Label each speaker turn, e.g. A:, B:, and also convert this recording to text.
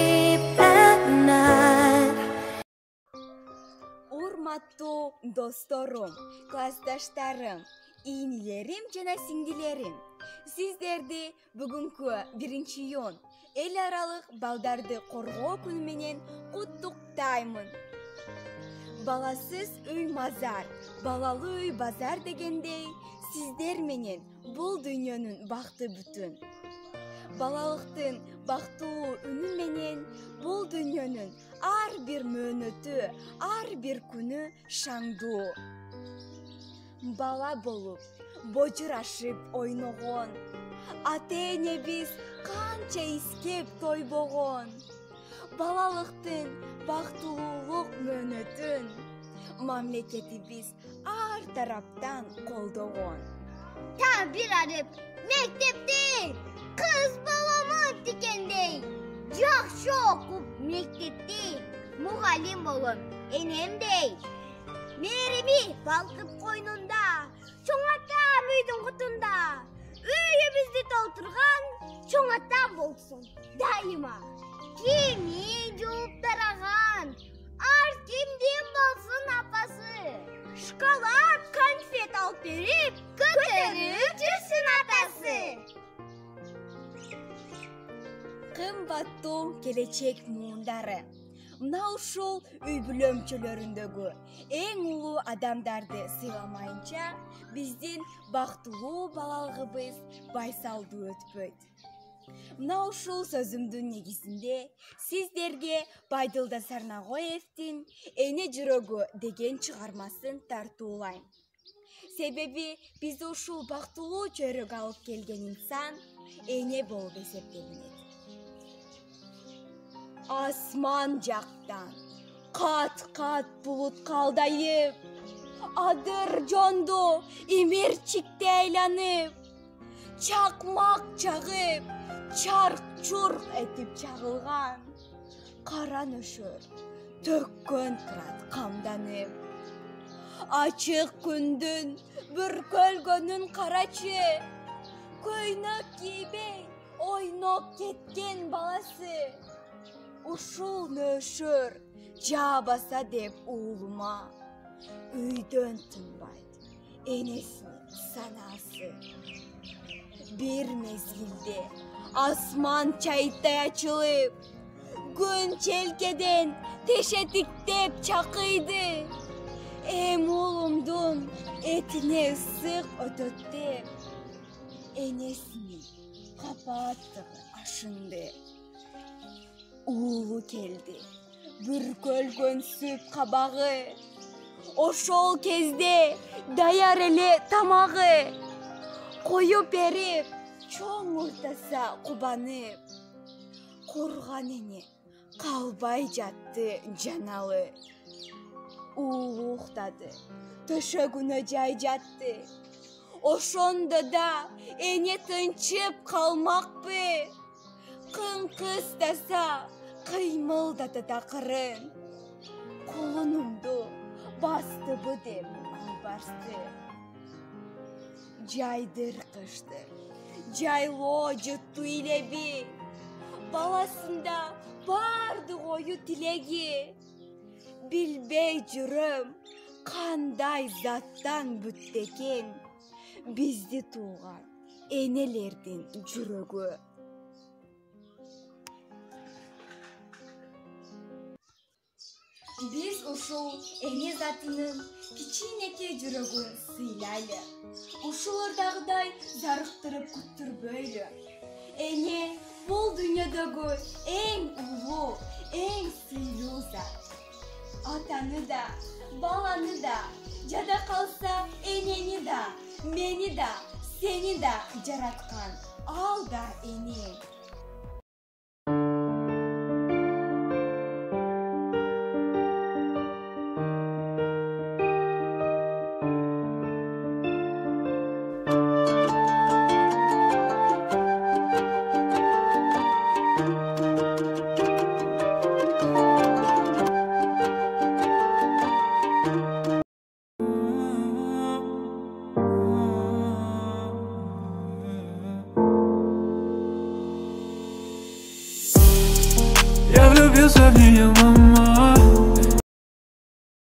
A: sleep at night.
B: Урматтуу досторум, классташтарым, ийнилерим жана сиңдилерим. Сиздерди бүгүнкү 1-iyun эл аралык балдарды коргоо күнү менен куттуктаймын. Баласыз үй мазар, балалуу үй базар дегендей, сиздер менен бул дүйнөнүн бакты бүтүн. Балалыктын бактылуу үнү менен бул дүйнөнүн ар бир мөөнөтү, ар бир күнү шаңдуу. Бала болуп, божурашып ойногон, ата-энебиз канча искеп тойбогон. Балалыктын бактылуулук мөөнөтүн мамлекетибиз ар тараптан колдогон.
C: Бир арып мектепте кыз баламын дегендей, жакшы окуп мектепте мугалим болом энемдей. Мээрими балкып койнунда, чоң атам үйдүн кутунда, үйүбүздү толтурган чоң атам болсун дайыма. Кими жууп тараган, ар кимдин болсун апасы. Шоколад, конфет алып берип, көтөрүп жүрсүн атасы.
B: Кымбаттуу келечек муундары, мына ушул үй бүлөмчөлөрүндөгү эң улуу адамдарды сыйламайынча биздин бактылуу балалыгыбыз байсалдуу өтпөйт. Мына ушул сөзүмдүн негизинде сиздерге Байдылда Сарнагоевдин «Эне жүрөгү» деген чыгармасын тартуулайм. Себеби бизди ушул бактылуу чөйрөгө алып келген инсан эне болуп эсептелинет. Асман жактан кат-кат булут калдайып, адыр жонду имерчикте айланып, чакмак чагып, чарк-чурк этип чагылган, кара нөшөр төккөн турат камданып. Ачык күндүн бүркөлгөнүн карачы, көйнөк кийбей ойноп кеткен баласы. Ушул нөшөр жаабаса деп уулума, үйдөн тынбайт энесинин санаасы. Бир мезгилде асман чайыттай ачылып, күн челкеден тешетиктеп чакыйды. Эм уулумдун этине ысык өтөт деп, энесинин капааттыгы ашынды. Уулу келди, бүркөлгөнсүп кабагы, ошол кезде даяр эле тамагы. Коюп берип, чоң уртаса кубанып, курган эне калбай жатты жаналы. Уулу уктады, төшөгүнө жай жатты. Ошондо да эне тынчып калмакпы. Кыңкыстаса кыймылдатат акырын. Колунумду бастыбы деп албарсты. Жайдыр кыштыр, жайлоо жутту илеби. Баласында бардык ою тилеги. Билбей жүрөм, кандай заттан бүтт экен бизди тууган энелердин жүрөгү. Биз ушул эне затынын кичинекей жүрөгүн сыйлайлы. Ушулардагыдай зарыктырып күттүрбөйлү. Эне бул дүйнөдөгү эң улуу, эң сыйлуу зат. Атаны да, баланы да, жада калса энени да, мени да, сени да жараткан ал да эне.
D: любил сравнение, мама.